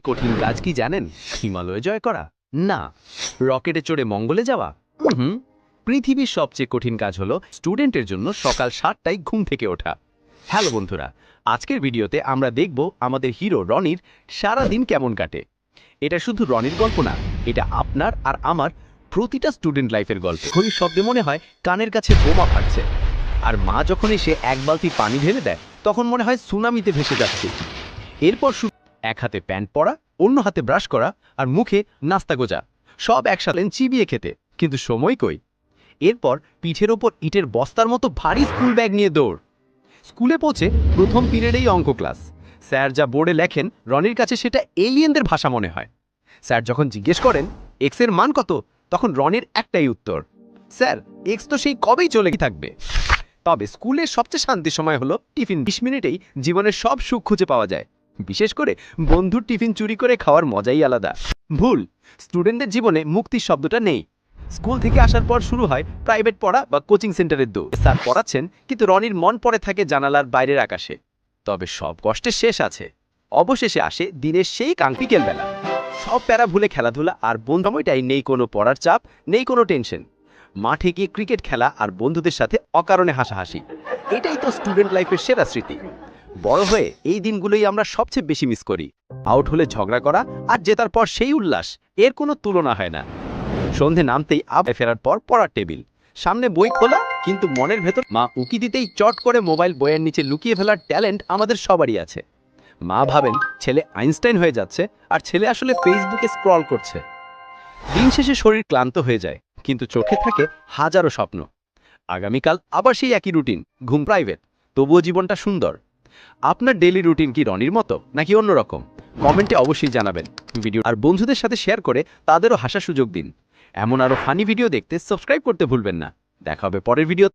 কঠিন কাজ কি জানেন? হিমালয় জয় করা না, রকেটে চড়ে মঙ্গলে যাওয়া। পৃথিবীর সবচেয়ে কঠিন কাজ হলো স্টুডেন্টের জন্য সকাল 7টায় ঘুম থেকে ওঠা। হ্যালো বন্ধুরা, আজকের ভিডিওতে আমরা দেখব আমাদের হিরো রনির সারা দিন কেমন কাটে। এটা শুধু রনির গল্প না, এটা আপনার আর আমার প্রতিটা স্টুডেন্ট লাইফের গল্প। ঘড়ির শব্দে মনে হয় কানের কাছে বোমা ফাটছে, আর মা যখন এসে এক বালতি পানি ঢেলে দেয় তখন মনে হয় সুনামিতে ভেসে যাচ্ছে। এরপর এক হাতে প্যান্ট পরা, অন্য হাতে ব্রাশ করা, আর মুখে নাস্তা গোজা, সব একসাথে চিবিয়ে খেতে, কিন্তু সময় কই। এরপর পিঠের ওপর ইটের বস্তার মতো ভারী স্কুল ব্যাগ নিয়ে দৌড়। স্কুলে পৌঁছে প্রথম পিরিয়ডেই অঙ্ক ক্লাস। স্যার যা বোর্ডে লেখেন রনির কাছে সেটা এলিয়েনদের ভাষা মনে হয়। স্যার যখন জিজ্ঞেস করেন এক্স এর মান কত, তখন রনির একটাই উত্তর, স্যার এক্স তো সেই কবেই চলে থাকবে। তবে স্কুলের সবচেয়ে শান্তির সময় হলো টিফিন। 20 মিনিটেই জীবনের সব সুখ খুঁজে পাওয়া যায়, বিশেষ করে বন্ধুর টিফিন চুরি করে খাওয়ার মজাই আলাদা। ভুল, স্টুডেন্টদের জীবনে মুক্তির শব্দটা নেই। স্কুল থেকে আসার পর শুরু হয় প্রাইভেট পড়া বা কোচিং সেন্টারের দৌড়। স্যার পড়াচ্ছেন, কিন্তু রনির মন পড়ে থাকে জানালার বাইরের আকাশে। তবে সব কষ্টের শেষ আছে, অবশেষে আসে দিনের সেই বিকেল বেলা। সব প্যারা ভুলে খেলাধুলা আর সময়টাই নেই কোনো পড়ার চাপ, নেই কোনো টেনশন। মাঠে গিয়ে ক্রিকেট খেলা আর বন্ধুদের সাথে অকারণে হাসাহাসি, এটাই তো স্টুডেন্ট লাইফের সেরা স্মৃতি। বড় হয়ে এই দিনগুলোই আমরা সবচেয়ে বেশি মিস করি। আউট হলে ঝগড়া করা আর জেতার পর সেই উল্লাস, এর কোনো তুলনা হয় না। সন্ধে নামতেই আবার ফেরার পর পড়ার টেবিল, সামনে বই খোলা, কিন্তু মনের ভেতর মা উকি দিতেই চট করে মোবাইল বইয়ের নিচে লুকিয়ে ফেলার ট্যালেন্ট আমাদের সবারই আছে। মা ভাবেন ছেলে আইনস্টাইন হয়ে যাচ্ছে, আর ছেলে আসলে ফেসবুকে স্ক্রল করছে। দিন শেষে শরীর ক্লান্ত হয়ে যায়, কিন্তু চোখে থাকে হাজারো স্বপ্ন। আগামীকাল আবার সেই একই রুটিন, ঘুম, প্রাইভেট, তবুও জীবনটা সুন্দর। আপনার ডেইলি রুটিন কি রনির মতো নাকি অন্যরকম? কমেন্টে অবশ্যই জানাবেন। ভিডিও আর বন্ধুদের সাথে শেয়ার করে তাদেরও হাসার সুযোগ দিন। এমন আরও ফানি ভিডিও দেখতে সাবস্ক্রাইব করতে ভুলবেন না। দেখা হবে পরের ভিডিও।